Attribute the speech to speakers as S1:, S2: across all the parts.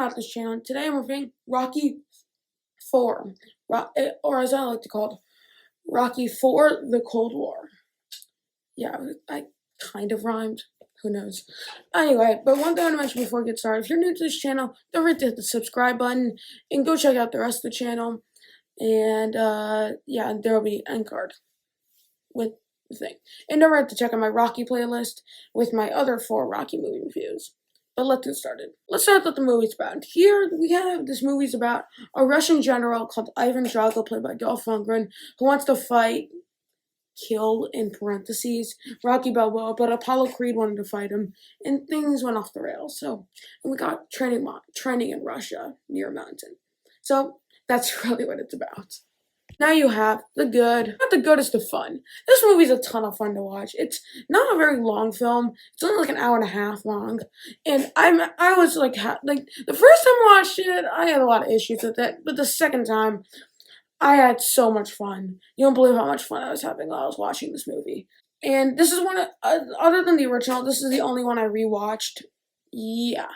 S1: out this channel. Today I'm reviewing Rocky 4, or as I like to call it, Rocky 4, The Cold War. Yeah, I kind of rhymed. Who knows? Anyway, but one thing I want to mention before we get started, if you're new to this channel, don't forget to hit the subscribe button and go check out the rest of the channel. And, yeah, there will be end card with the thing. And don't forget to check out my Rocky playlist with my other 4 Rocky movie reviews. But let's get started. Let's start with what the movie's about. Here we have this movie's about a Russian general called Ivan Drago, played by Dolph Lundgren, who wants to kill in parentheses, Rocky Balboa, but Apollo Creed wanted to fight him, and things went off the rails. And we got training in Russia near a mountain. So that's really what it's about. Now you have the good, not the goodest of fun. This movie's a ton of fun to watch. It's not a very long film. It's only like an hour and a half long. And I was like the first time I watched it, I had a lot of issues with it. But the second time, I had so much fun. You don't believe how much fun I was having while I was watching this movie. And this is one of, other than the original, this is the only one I rewatched. Yeah.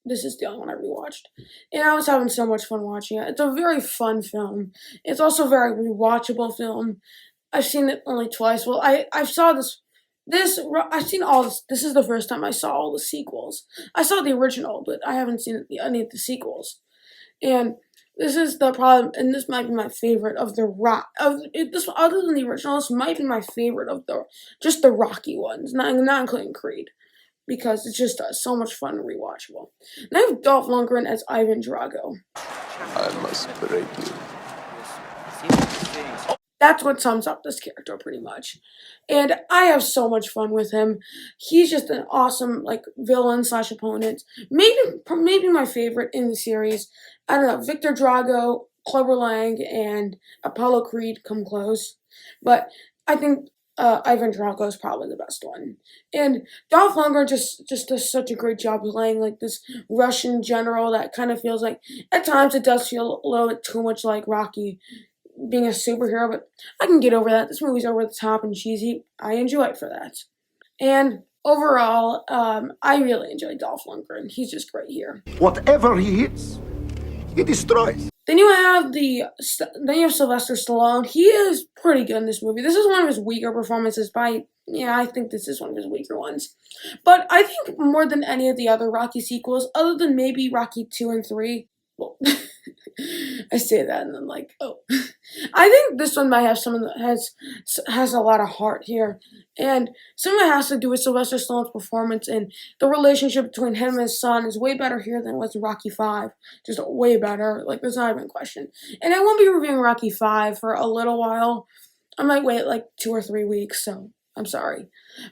S1: This is the only one I rewatched. And I was having so much fun watching it. It's a very fun film. It's also a very rewatchable film. I've seen it only twice. Well, I saw I've seen all this. This is the first time I saw all the sequels. I saw the original, but I haven't seen any of the sequels. And this is the problem, and this might be my favorite of the other than the original, this might be my favorite of just the Rocky ones, not including Creed. Because it's just so much fun and rewatchable. And I have Dolph Lundgren as Ivan Drago.
S2: I must break you.
S1: That's what sums up this character pretty much. And I have so much fun with him. He's just an awesome villain / opponent. Maybe my favorite in the series. I don't know, Victor Drago, Clubber Lang, and Apollo Creed come close. But I think Ivan Drago is probably the best one. And Dolph Lundgren just does such a great job playing this Russian general that kind of feels like, at times it does feel a little bit too much like Rocky being a superhero, but I can get over that. This movie's over the top and cheesy. I enjoy it for that. And overall, I really enjoy Dolph Lundgren. He's just great here.
S2: Whatever he hits, he destroys.
S1: Then you have Sylvester Stallone. He is pretty good in this movie. This is one of his weaker performances I think this is one of his weaker ones. But I think more than any of the other Rocky sequels, other than maybe Rocky 2 and 3, well, I say that and then oh. I think this one might have someone that has a lot of heart here. And some of it has to do with Sylvester Stallone's performance, and the relationship between him and his son is way better here than it was in Rocky 5. Just way better. There's not even a question. And I won't be reviewing Rocky 5 for a little while. I might wait 2 or 3 weeks, so I'm sorry.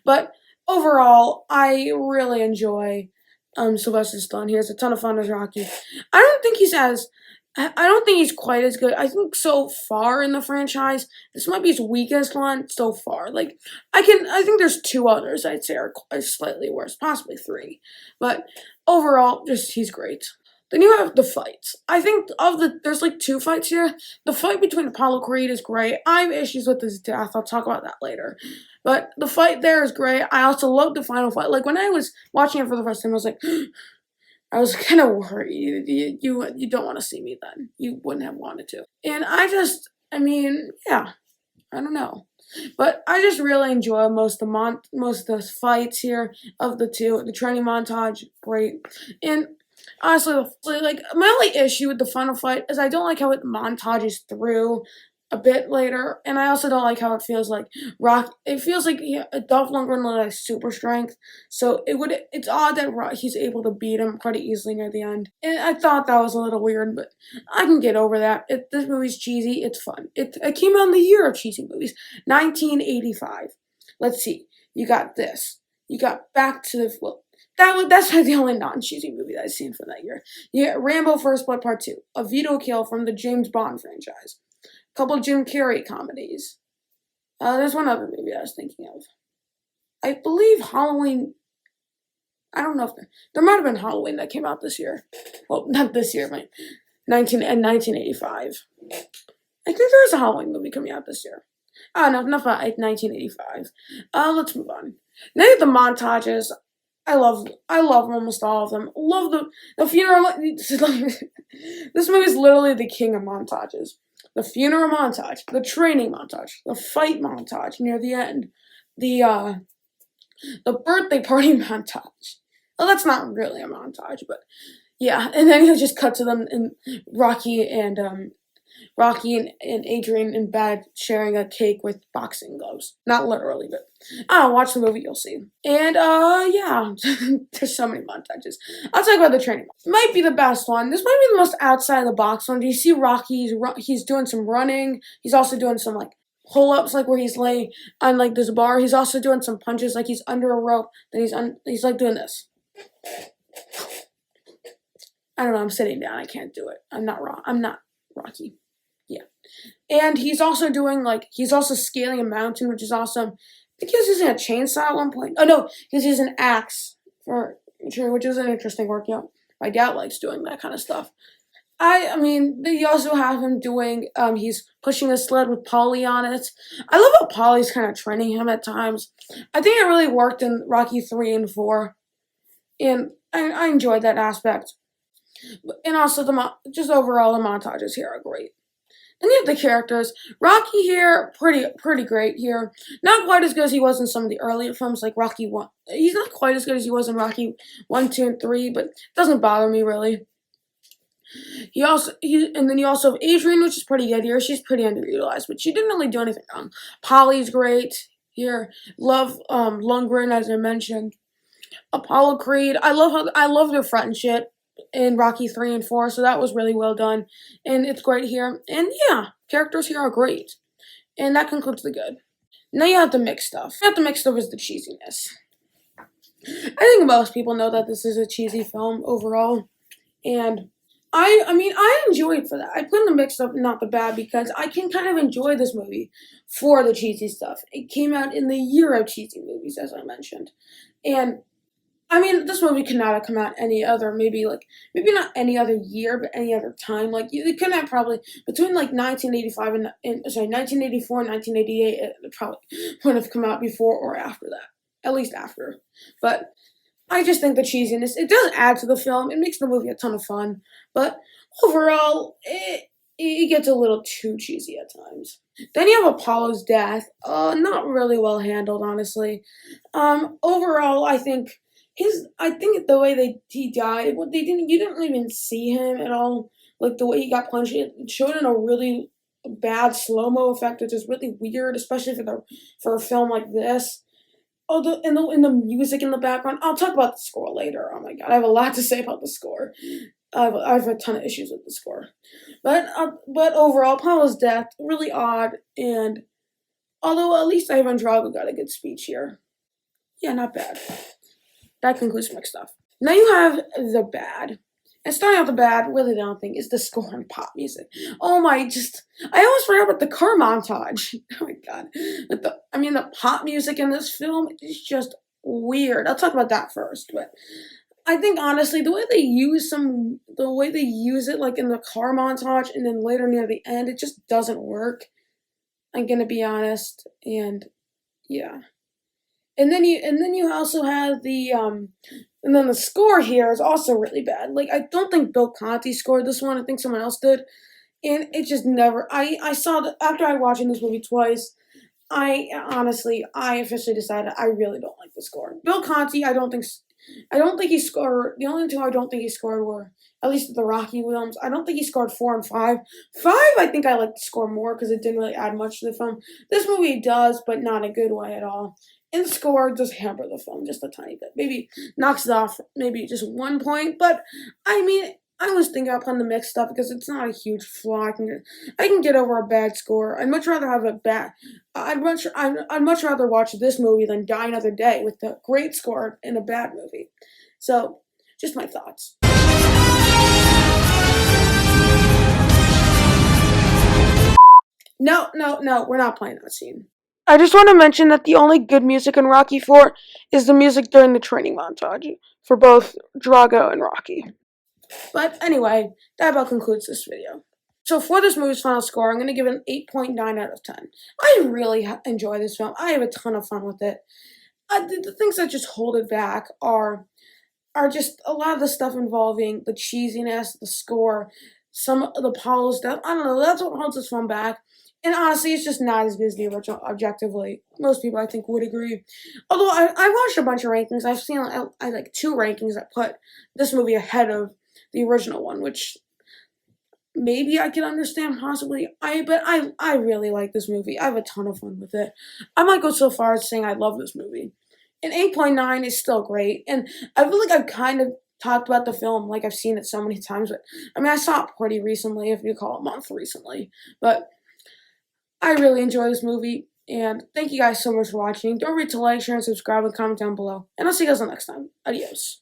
S1: But overall, I really enjoy Sylvester Stallone. He has a ton of fun as Rocky. I don't think he's quite as good. I think so far in the franchise, this might be his weakest one so far. I think there's 2 others I'd say are slightly worse, possibly 3. But overall, he's great. Then you have the fights. I think there's 2 fights here. The fight between Apollo Creed is great. I have issues with his death. I'll talk about that later. But the fight there is great. I also love the final fight. When I was watching it for the first time, I was like, I was kind of worried. You don't want to see me then. You wouldn't have wanted to. And yeah, I don't know. But I just really enjoy most of the fights here of the 2. The training montage, great. And honestly, my only issue with the final fight is I don't like how it montages through a bit later, and I also don't like how it feels like It feels like Dolph Lundgren has super strength, so it's odd that he's able to beat him pretty easily near the end. And I thought that was a little weird, but I can get over that. This movie's cheesy. It's fun. It came out in the year of cheesy movies, 1985. Let's see. You got this. You got Back to the That's the only non-cheesy movie that I've seen from that year. You got Rambo: First Blood Part 2, A Veto Kill from the James Bond franchise. Couple Jim Carrey comedies. There's one other movie I was thinking of. I believe Halloween. I don't know if there might have been Halloween that came out this year. Well, not this year, but 1985. I think there was a Halloween movie coming out this year. Oh no, enough about 1985. Let's move on. Now that the montages, I love almost all of them. Love the funeral. This movie is literally the king of montages. The funeral montage, the training montage, the fight montage near the end, the the birthday party montage. Well, that's not really a montage, but yeah. And then he'll just cut to them and Rocky and Adrian in bed sharing a cake with boxing gloves. Not literally, but I don't know, watch the movie, you'll see. And yeah, there's so many montages. I'll talk about the training. Might be the best one. This might be the most outside of the box one. Do you see Rocky? He's doing some running. He's also doing some like pull-ups, like where he's laying on like this bar. He's also doing some punches, like he's under a rope. Then he's like doing this. I don't know. I'm sitting down. I can't do it. I'm not Rocky. Yeah. And he's also scaling a mountain, which is awesome. I think he was using a chainsaw at one point. Oh no, he was using an axe which is an interesting workout. My dad likes doing that kind of stuff. I mean, you also have him doing, he's pushing a sled with Polly on it. I love how Polly's kind of training him at times. I think it really worked in Rocky 3 and 4. And I enjoyed that aspect. And also, just overall, the montages here are great. Then you have the characters. Rocky here, pretty great here. Not quite as good as he was in some of the earlier films, like Rocky 1. He's not quite as good as he was in Rocky 1, 2, and 3, but it doesn't bother me, really. And then you also have Adrian, which is pretty good here. She's pretty underutilized, but she didn't really do anything wrong. Polly's great here. Love Lundgren, as I mentioned. Apollo Creed. I love their friendship in Rocky 3 and 4, so that was really well done. And it's great here. And yeah, characters here are great. And that concludes the good. Now you have the mixed stuff. The mixed stuff is the cheesiness. I think most people know that this is a cheesy film overall. And I enjoy it for that. I put in the mixed up, not the bad, because I can kind of enjoy this movie for the cheesy stuff. It came out in the year of cheesy movies, as I mentioned. And I mean, this movie could not have come out maybe not any other year, but any other time. Like, it could have probably, between like 1985 1984 and 1988, it probably wouldn't have come out before or after that. At least after. But I just think the cheesiness, it does add to the film. It makes the movie a ton of fun. But overall, it gets a little too cheesy at times. Then you have Apollo's death. Not really well handled, honestly. Overall, I think the way he died, you didn't even see him at all. Like the way he got punched, it showed in a really bad slow-mo effect, which is really weird, especially for a film like this. Oh, in the music in the background. I'll talk about the score later. Oh my god, I have a lot to say about the score. I have a ton of issues with the score, but overall, Apollo's death really odd. And although at least Ivan Drago got a good speech here, yeah, not bad. That concludes my stuff. Now you have the bad. And starting out the bad, really the only thing is the score and pop music. Oh my, I almost forgot about the car montage. Oh my god. The pop music in this film is just weird. I'll talk about that first, but I think honestly, the way they use it like in the car montage and then later near the end, it just doesn't work. I'm gonna be honest, and yeah. And then you also have and then the score here is also really bad. Like, I don't think Bill Conti scored this one. I think someone else did. And it just never, I saw that after I watching this movie twice, I officially decided I really don't like the score. Bill Conti, I don't think he scored, the only two I don't think he scored were, at least the Rocky films, I don't think he scored 4 and 5. 5, I think I like to score more because it didn't really add much to the film. This movie does, but not in a good way at all. And the score does hamper the film just a tiny bit. Maybe knocks it off maybe just 1 point, but I mean, I was thinking about playing the mixed stuff because it's not a huge flaw. I can get over a bad score. I'd much rather have I'd much rather watch this movie than Die Another Day with a great score and a bad movie. So, just my thoughts. No, we're not playing that scene. I just want to mention that the only good music in Rocky 4 is the music during the training montage for both Drago and Rocky. But anyway, that about concludes this video. So for this movie's final score, I'm going to give it an 8.9 out of 10. I really enjoy this film. I have a ton of fun with it. The things that just hold it back are just a lot of the stuff involving the cheesiness, the score, some of the Apollo stuff. I don't know. That's what holds this film back. And honestly, it's just not as good as the original. Objectively, most people I think would agree. Although I watched a bunch of rankings, I've seen I like two rankings that put this movie ahead of the original one, which maybe I can understand possibly. I really like this movie. I have a ton of fun with it. I might go so far as saying I love this movie. And 8.9 is still great. And I feel like I've kind of talked about the film like I've seen it so many times, but I mean I saw it pretty recently, if you call it a month recently. But I really enjoy this movie. And thank you guys so much for watching. Don't forget to like, share, and subscribe, and comment down below. And I'll see you guys next time. Adios.